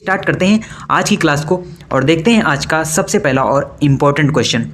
Start करते हैं आज की क्लास को और देखते हैं आज का सबसे पहला और इम्पोर्टेंट क्वेश्चन।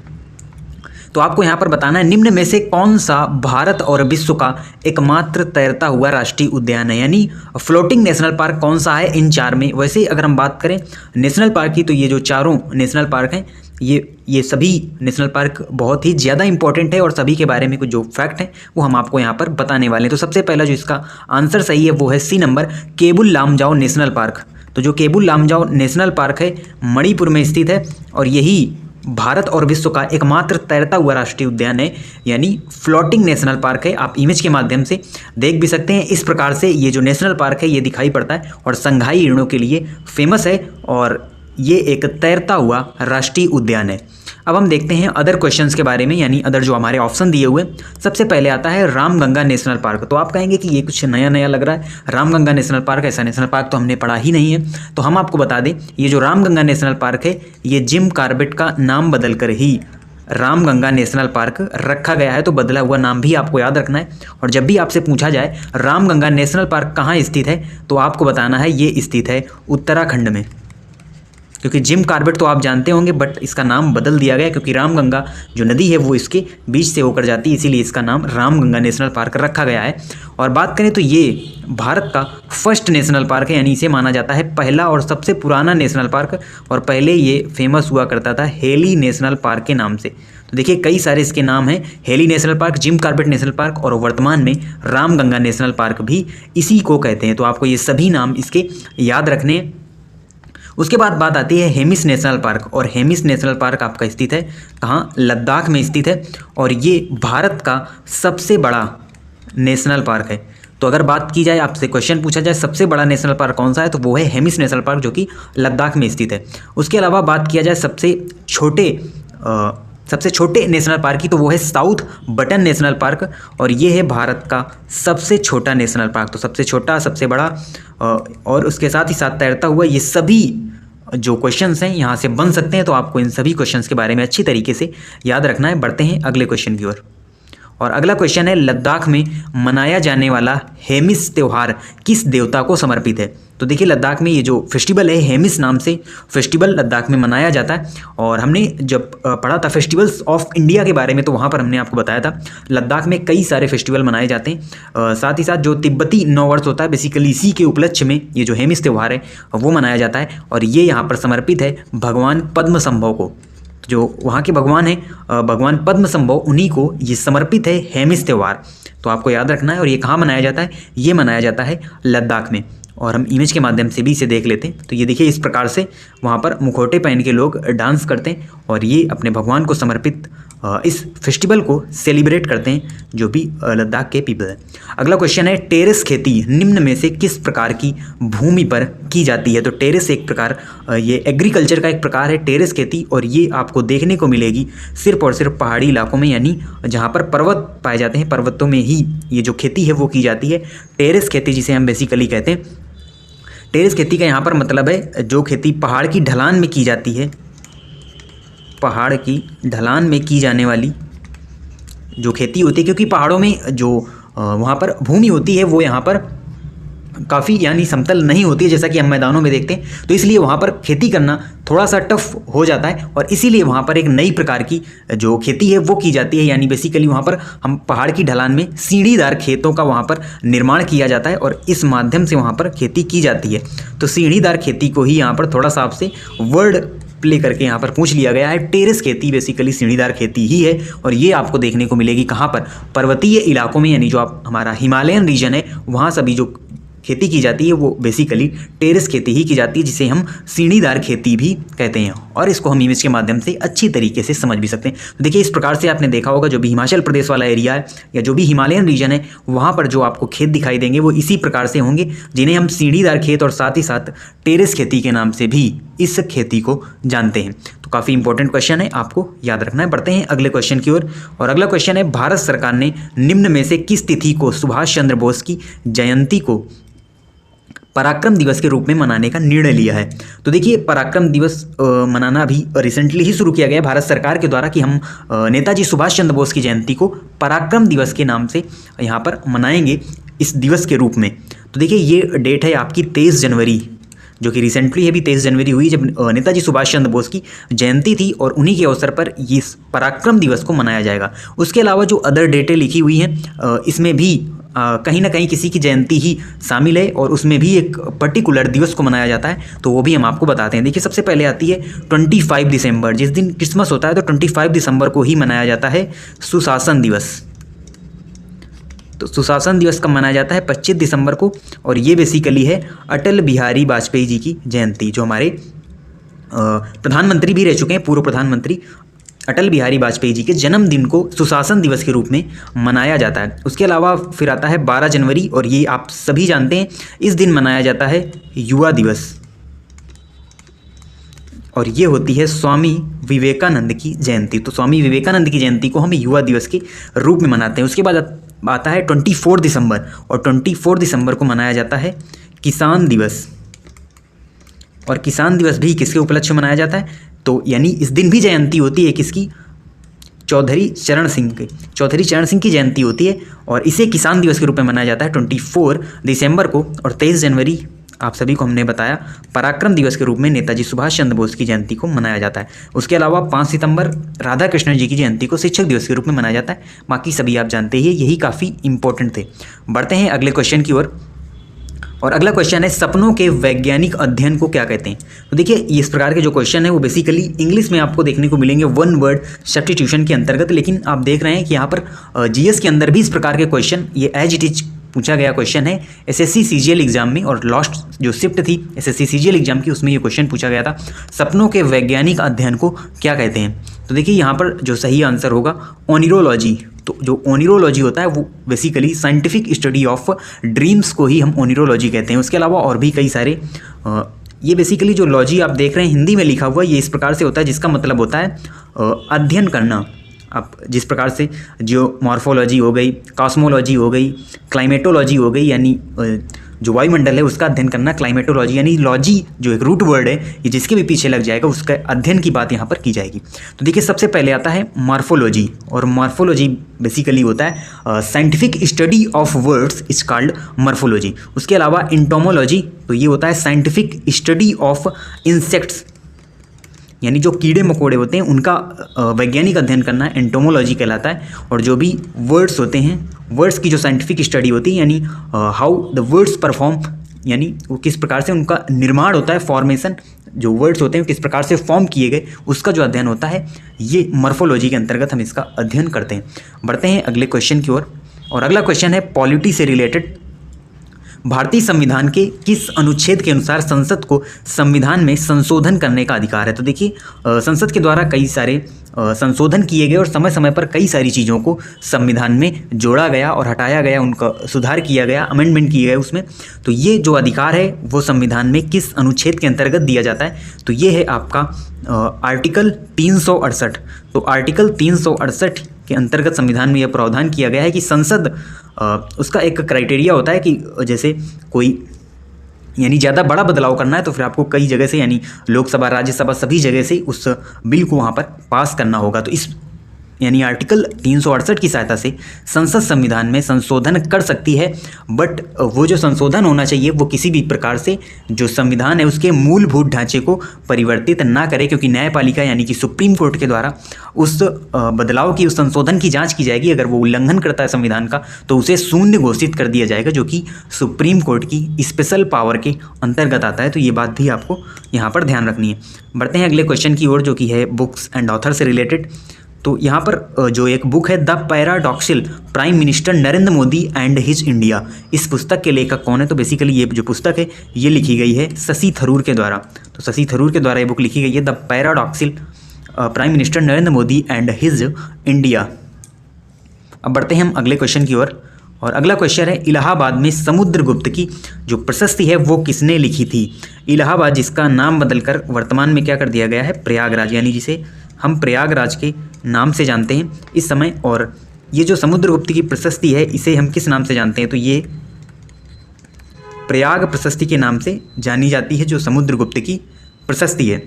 तो आपको यहाँ पर बताना है निम्न में से कौन सा भारत और विश्व का एकमात्र तैरता हुआ राष्ट्रीय उद्यान है, यानी फ्लोटिंग नेशनल पार्क कौन सा है इन चार में। वैसे अगर हम बात करें नेशनल पार्क की तो ये जो चारों नेशनल पार्क हैं ये सभी नेशनल पार्क बहुत ही ज़्यादा इंपॉर्टेंट है और सभी के बारे में कुछ जो फैक्ट हैं वो हम आपको यहाँ पर बताने वाले हैं। तो सबसे पहला जो इसका आंसर सही है वो है C number, Keibul Lamjao national park. तो जो केबुल लामजाओ नेशनल पार्क है मणिपुर में स्थित है और यही भारत और विश्व का एकमात्र तैरता हुआ राष्ट्रीय उद्यान है, यानी फ्लोटिंग नेशनल पार्क है। आप इमेज के माध्यम से देख भी सकते हैं। इस प्रकार से ये जो नेशनल पार्क है ये दिखाई पड़ता है और संघाई हिरणों के लिए फेमस है और ये एक तैरता हुआ राष्ट्रीय उद्यान है। अब हम देखते हैं अदर क्वेश्चंस के बारे में, यानी अदर जो हमारे ऑप्शन दिए हुए। सबसे पहले आता है रामगंगा नेशनल पार्क। तो आप कहेंगे कि ये कुछ नया नया लग रहा है, रामगंगा नेशनल पार्क, ऐसा नेशनल पार्क तो हमने पढ़ा ही नहीं है। तो हम आपको बता दें ये जो रामगंगा नेशनल पार्क है ये जिम कॉर्बेट का नाम बदल कर ही रामगंगा नेशनल पार्क रखा गया है। तो बदला हुआ नाम भी आपको याद रखना है और जब भी आपसे पूछा जाए रामगंगा नेशनल पार्क कहाँ स्थित है तो आपको बताना है ये स्थित है उत्तराखंड में, क्योंकि जिम कॉर्बेट तो आप जानते होंगे बट इसका नाम बदल दिया गया क्योंकि रामगंगा जो नदी है वो इसके बीच से होकर जाती है, इसीलिए इसका नाम रामगंगा नेशनल पार्क रखा गया है। और बात करें तो ये भारत का फर्स्ट नेशनल पार्क है, यानी इसे माना जाता है पहला और सबसे पुराना नेशनल पार्क। और पहले ये फेमस हुआ करता था हेली नेशनल पार्क के नाम से। तो देखिए कई सारे इसके नाम हैं, heli national park, Jim Corbett national park और वर्तमान में रामगंगा नेशनल पार्क भी इसी को कहते हैं। तो आपको ये सभी नाम इसके याद रखने हैं। उसके बाद बात आती है हेमिस नेशनल पार्क, और हेमिस नेशनल पार्क आपका स्थित है कहाँ, लद्दाख में स्थित है और ये भारत का सबसे बड़ा नेशनल पार्क है। तो अगर बात की जाए, आपसे क्वेश्चन पूछा जाए सबसे बड़ा नेशनल पार्क कौन सा है तो वो है हेमिस नेशनल पार्क जो कि लद्दाख में स्थित है। उसके अलावा बात किया जाए सबसे छोटे नेशनल पार्क की तो वो है साउथ बटन नेशनल पार्क और ये है भारत का सबसे छोटा नेशनल पार्क। तो सबसे छोटा, सबसे बड़ा और उसके साथ ही साथ तैरता हुआ, ये सभी जो क्वेश्चंस हैं यहाँ से बन सकते हैं। तो आपको इन सभी क्वेश्चंस के बारे में अच्छी तरीके से याद रखना है। बढ़ते हैं अगले क्वेश्चन की ओर और अगला क्वेश्चन है लद्दाख में मनाया जाने वाला हेमिस त्यौहार किस देवता को समर्पित है। तो देखिए लद्दाख में ये जो फेस्टिवल है हेमिस नाम से फेस्टिवल लद्दाख में मनाया जाता है और हमने जब पढ़ा था फेस्टिवल्स ऑफ इंडिया के बारे में तो वहाँ पर हमने आपको बताया था लद्दाख में कई सारे फेस्टिवल मनाए जाते हैं। साथ ही साथ जो तिब्बती नववर्ष होता है बेसिकली इसी के उपलक्ष्य में ये जो हेमिस त्यौहार है वो मनाया जाता है और ये यहाँ पर समर्पित है भगवान पद्मसंभव को। जो वहाँ के भगवान हैं भगवान पद्मसंभव, उन्हीं को ये समर्पित है हेमिस त्यौहार। तो आपको याद रखना है। और ये कहाँ मनाया जाता है, ये मनाया जाता है लद्दाख में और हम इमेज के माध्यम से भी इसे देख लेते हैं। तो ये देखिए इस प्रकार से वहाँ पर मुखौटे पहन के लोग डांस करते हैं और ये अपने भगवान को समर्पित इस फेस्टिवल को सेलिब्रेट करते हैं जो भी लद्दाख के पीपल है। अगला क्वेश्चन है टेरेस खेती निम्न में से किस प्रकार की भूमि पर की जाती है। तो टेरेस एक प्रकार ये एग्रीकल्चर का एक प्रकार है टेरेस खेती और ये आपको देखने को मिलेगी सिर्फ और सिर्फ पहाड़ी इलाकों में, यानी जहाँ पर पर्वत पाए जाते हैं पर्वतों में ही ये जो खेती है वो की जाती है टेरेस खेती, जिसे हम बेसिकली कहते हैं। टेरेस खेती का यहाँ पर मतलब है जो खेती पहाड़ की ढलान में की जाती है, पहाड़ की ढलान में की जाने वाली जो खेती होती है, क्योंकि पहाड़ों में जो वहाँ पर भूमि होती है वो यहाँ पर काफ़ी यानी समतल नहीं होती है जैसा कि हम मैदानों में देखते हैं। तो इसलिए वहाँ पर खेती करना थोड़ा सा टफ हो जाता है और इसीलिए वहाँ पर एक नई प्रकार की जो खेती है वो की जाती है, यानी बेसिकली वहाँ पर हम पहाड़ की ढलान में सीढ़ीदार खेतों का वहाँ पर निर्माण किया जाता है और इस माध्यम से वहाँ पर खेती की जाती है। तो सीढ़ीदार खेती को ही यहाँ पर थोड़ा सा आपसे वर्ड प्ले करके यहाँ पर पूछ लिया गया है। टेरेस खेती बेसिकली सीढ़ीदार खेती ही है और ये आपको देखने को मिलेगी कहाँ पर, पर्वतीय इलाकों में, यानी जो आप हमारा हिमालयन रीजन है वहाँ सभी जो खेती की जाती है वो बेसिकली टेरेस खेती ही की जाती है, जिसे हम सीढ़ीदार खेती भी कहते हैं और इसको हम इमेज के माध्यम से अच्छी तरीके से समझ भी सकते हैं। तो देखिए इस प्रकार से आपने देखा होगा जो भी हिमाचल प्रदेश वाला एरिया है या जो भी हिमालयन रीजन है वहाँ पर जो आपको खेत दिखाई देंगे वो इसी प्रकार से होंगे, जिन्हें हम सीढ़ीदार खेत और साथ ही साथ टेरेस खेती के नाम से भी इस खेती को जानते हैं। तो काफ़ी इंपॉर्टेंट क्वेश्चन है, आपको याद रखना है। बढ़ते हैं अगले क्वेश्चन की ओर और अगला क्वेश्चन है भारत सरकार ने निम्न में से किस तिथि को सुभाष चंद्र बोस की जयंती को पराक्रम दिवस के रूप में मनाने का निर्णय लिया है। तो देखिए पराक्रम दिवस मनाना अभी रिसेंटली ही शुरू किया गया है भारत सरकार के द्वारा कि हम नेताजी सुभाष चंद्र बोस की जयंती को पराक्रम दिवस के नाम से यहाँ पर मनाएंगे इस दिवस के रूप में। तो देखिए ये डेट है आपकी 23 जनवरी जो कि रिसेंटली अभी 23 जनवरी हुई, जब नेताजी सुभाष चंद्र बोस की जयंती थी और उन्हीं के अवसर पर इस पराक्रम दिवस को मनाया जाएगा। उसके अलावा जो अदर डेटें लिखी हुई हैं इसमें भी कहीं ना कहीं किसी की जयंती ही शामिल है और उसमें भी एक पर्टिकुलर दिवस को मनाया जाता है, तो वो भी हम आपको बताते हैं। देखिए सबसे पहले आती है 25 दिसंबर, जिस दिन क्रिसमस होता है तो 25 दिसंबर को ही मनाया जाता है सुशासन दिवस। तो सुशासन दिवस कब मनाया जाता है? 25 दिसंबर को, और ये बेसिकली है अटल बिहारी वाजपेयी जी की जयंती, जो हमारे प्रधानमंत्री भी रह चुके हैं, पूर्व प्रधानमंत्री अटल बिहारी वाजपेयी जी के जन्मदिन को सुशासन दिवस के रूप में मनाया जाता है। उसके अलावा फिर आता है 12 जनवरी, और ये आप सभी जानते हैं इस दिन मनाया जाता है युवा दिवस, और ये होती है स्वामी विवेकानंद की जयंती। तो स्वामी विवेकानंद की जयंती को हम युवा दिवस के रूप में मनाते हैं। उसके बाद आता है 24 दिसंबर, और 24 दिसंबर को मनाया जाता है किसान दिवस। और किसान दिवस भी किसके उपलक्ष्य में मनाया जाता है? तो यानी इस दिन भी जयंती होती है किसकी? चौधरी चरण सिंह की। चौधरी चरण सिंह की जयंती होती है और इसे किसान दिवस के रूप में मनाया जाता है 24 दिसंबर को। और 23 जनवरी आप सभी को हमने बताया पराक्रम दिवस के रूप में नेताजी सुभाष चंद्र बोस की जयंती को मनाया जाता है। उसके अलावा 5 सितंबर राधा कृष्णन जी की जयंती को शिक्षक दिवस के रूप में मनाया जाता है। बाकी सभी आप जानते ही, यही काफ़ी इंपॉर्टेंट थे। बढ़ते हैं अगले क्वेश्चन की ओर, और अगला क्वेश्चन है सपनों के वैज्ञानिक अध्ययन को क्या कहते हैं? तो देखिए इस प्रकार के जो क्वेश्चन है वो बेसिकली इंग्लिश में आपको देखने को मिलेंगे वन वर्ड सब्स्टिट्यूशन के अंतर्गत, लेकिन आप देख रहे हैं कि यहाँ पर जीएस के अंदर भी इस प्रकार के क्वेश्चन ये एज इट इज पूछा गया क्वेश्चन है एसएससी सीजीएल एग्जाम में, और लास्ट जो शिफ्ट थी एसएससी सीजीएल एग्जाम की उसमें ये क्वेश्चन पूछा गया था, सपनों के वैज्ञानिक अध्ययन को क्या कहते हैं? तो देखिए यहाँ पर जो सही आंसर होगा ओनिरोलॉजी। तो जो ओनिरोलॉजी होता है वो basically scientific study of dreams को ही हम ओनिरोलॉजी कहते हैं। उसके अलावा और भी कई सारे ये बेसिकली जो लॉजी आप देख रहे हैं हिंदी में लिखा हुआ ये इस प्रकार से होता है, जिसका मतलब होता है अध्ययन करना। आप जिस प्रकार से जियोमॉर्फोलॉजी हो गई, कॉस्मोलॉजी हो गई, क्लाइमेटोलॉजी हो गई, यानी जो वायुमंडल है उसका अध्ययन करना, क्लाइमेटोलॉजी, यानी लॉजी जो एक रूट वर्ड है ये जिसके भी पीछे लग जाएगा उसका अध्ययन की बात यहाँ पर की जाएगी। तो देखिए सबसे पहले आता है मॉर्फोलॉजी, और मॉर्फोलॉजी बेसिकली होता है scientific study of words is called morphology. उसके अलावा इंटोमोलॉजी, तो ये होता है साइंटिफिक स्टडी ऑफ इंसेक्ट्स, यानी जो कीड़े मकोड़े होते हैं उनका वैज्ञानिक अध्ययन करना एंटोमोलॉजी कहलाता है। और जो भी वर्ड्स होते हैं, वर्ड्स की जो साइंटिफिक स्टडी होती है, यानी हाउ द वर्ड्स परफॉर्म, यानी वो किस प्रकार से उनका निर्माण होता है, फॉर्मेशन, जो वर्ड्स होते हैं किस प्रकार से फॉर्म किए गए उसका जो अध्ययन होता है, ये मॉर्फोलॉजी के अंतर्गत हम इसका अध्ययन करते हैं। बढ़ते हैं अगले क्वेश्चन की ओर, और अगला क्वेश्चन है पॉलिटी से रिलेटेड। भारतीय संविधान के किस अनुच्छेद के अनुसार संसद को संविधान में संशोधन करने का अधिकार है? तो देखिए संसद के द्वारा कई सारे संशोधन किए गए और समय समय पर कई सारी चीज़ों को संविधान में जोड़ा गया और हटाया गया, उनका सुधार किया गया, अमेंडमेंट किए गए उसमें। तो ये जो अधिकार है वो संविधान में किस अनुच्छेद के अंतर्गत दिया जाता है? तो ये है आपका आर्टिकल 368। तो आर्टिकल 368 के अंतर्गत संविधान में यह प्रावधान किया गया है कि संसद उसका एक क्राइटेरिया होता है कि जैसे कोई यानी ज़्यादा बड़ा बदलाव करना है तो फिर आपको कई जगह से, यानी लोकसभा, राज्यसभा, सभी जगह से उस बिल को वहाँ पर पास करना होगा। तो इस यानी आर्टिकल 368 की सहायता से संसद संविधान में संशोधन कर सकती है, बट वो जो संशोधन होना चाहिए वो किसी भी प्रकार से जो संविधान है उसके मूलभूत ढांचे को परिवर्तित ना करे, क्योंकि न्यायपालिका यानी कि सुप्रीम कोर्ट के द्वारा उस बदलाव की, उस संशोधन की जांच की जाएगी। अगर वो उल्लंघन करता है संविधान का तो उसे शून्य घोषित कर दिया जाएगा, जो कि सुप्रीम कोर्ट की स्पेशल पावर के अंतर्गत आता है। तो ये बात भी आपको यहाँ पर ध्यान रखनी है। बढ़ते हैं अगले क्वेश्चन की ओर, जो कि है बुक्स एंड ऑथर से रिलेटेड। तो यहाँ पर जो एक बुक है the paradoxical prime minister Narendra Modi and his India, इस पुस्तक के लेखक कौन है? तो बेसिकली ये जो पुस्तक है ये लिखी गई है शशि थरूर के द्वारा। तो शशि थरूर के द्वारा ये बुक लिखी गई है the paradoxical prime minister Narendra Modi and his India. अब बढ़ते हैं हम अगले क्वेश्चन की ओर, और अगला क्वेश्चन है इलाहाबाद में समुद्रगुप्त की जो प्रशस्ति है वो किसने लिखी थी? इलाहाबाद जिसका नाम बदलकर वर्तमान में क्या कर दिया गया है? प्रयागराज, यानी जिसे हम प्रयागराज के नाम से जानते हैं इस समय। और ये जो समुद्रगुप्त की प्रशस्ति है इसे हम किस नाम से जानते हैं? तो ये प्रयाग प्रशस्ति के नाम से जानी जाती है जो समुद्रगुप्त की प्रशस्ति है।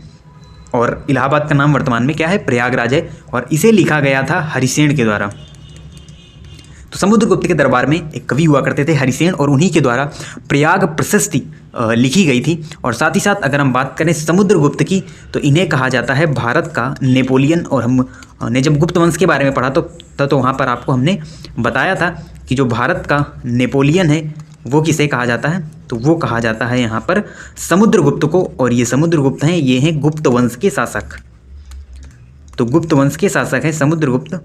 और इलाहाबाद का नाम वर्तमान में क्या है? प्रयागराज है, और इसे लिखा गया था हरिसेन के द्वारा। तो समुद्रगुप्त के दरबार में एक कवि हुआ करते थे हरिसेन, और उन्हीं के द्वारा प्रयाग प्रशस्ति लिखी गई थी। और साथ ही साथ अगर हम बात करें समुद्रगुप्त की, तो इन्हें कहा जाता है भारत का नेपोलियन। और हमने जब गुप्त वंश के बारे में पढ़ा तो वहाँ पर आपको हमने बताया था कि जो भारत का नेपोलियन है वो किसे कहा जाता है, तो वो कहा जाता है यहाँ पर समुद्रगुप्त को। और ये समुद्रगुप्त हैं, ये हैं गुप्त वंश के शासक। तो गुप्त वंश के शासक हैं समुद्रगुप्त,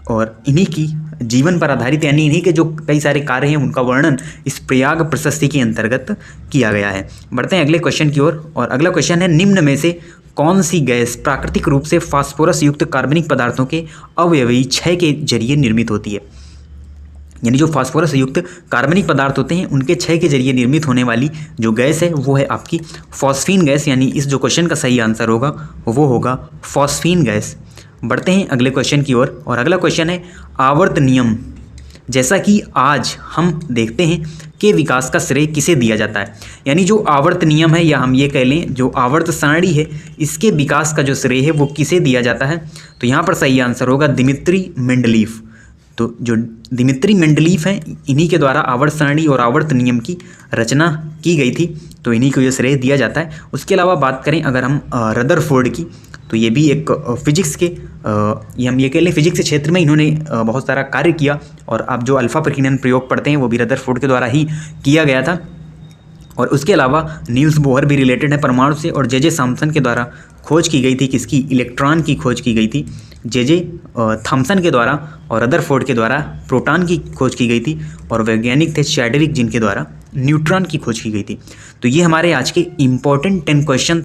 और इन्हीं की जीवन पर आधारित यानी इन्हीं के जो कई सारे कार्य हैं उनका वर्णन इस प्रयाग प्रशस्ति के अंतर्गत किया गया है। बढ़ते हैं अगले क्वेश्चन की ओर। और अगला क्वेश्चन है, निम्न में से कौन सी गैस प्राकृतिक रूप से फास्फोरस युक्त कार्बनिक पदार्थों के अवयवी क्षय के जरिए निर्मित होती है। यानी जो फास्फोरस युक्त कार्बनिक पदार्थ होते हैं उनके क्षय के जरिए निर्मित होने वाली जो गैस है वो है आपकी फॉस्फीन गैस। यानी इस जो क्वेश्चन का सही आंसर होगा वो होगा फॉस्फीन गैस। बढ़ते हैं अगले क्वेश्चन की ओर। और अगला क्वेश्चन है, आवर्त नियम जैसा कि आज हम देखते हैं कि विकास का श्रेय किसे दिया जाता है। यानी जो आवर्त नियम है, या हम ये कह लें जो आवर्त सारणी है, इसके विकास का जो श्रेय है वो किसे दिया जाता है। तो यहाँ पर सही आंसर होगा दिमित्री मेंडलीफ। तो जो दिमित्री मेंडलीफ हैं इन्हीं के द्वारा आवर्त सारणी और आवर्त नियम की रचना की गई थी, तो इन्हीं को ये श्रेय दिया जाता है। उसके अलावा बात करें अगर हम रदरफोर्ड की, तो ये भी एक फिजिक्स के हम ये कह लें फिजिक्स के क्षेत्र में इन्होंने बहुत सारा कार्य किया। और आप जो अल्फा प्रकीर्णन प्रयोग पढ़ते हैं वो भी रदरफोर्ड के द्वारा ही किया गया था। और उसके अलावा नील्स बोहर भी रिलेटेड है परमाणु से, और जे सैमसन के द्वारा खोज की गई थी किसकी, इलेक्ट्रॉन की खोज की गई थी जे थॉमसन के द्वारा, और रदरफोर्ड के द्वारा प्रोटॉन की खोज की गई थी, और वैज्ञानिक थे चैडविक जिनके द्वारा न्यूट्रॉन की खोज की गई थी। तो ये हमारे आज के इंपॉर्टेंट 10 क्वेश्चन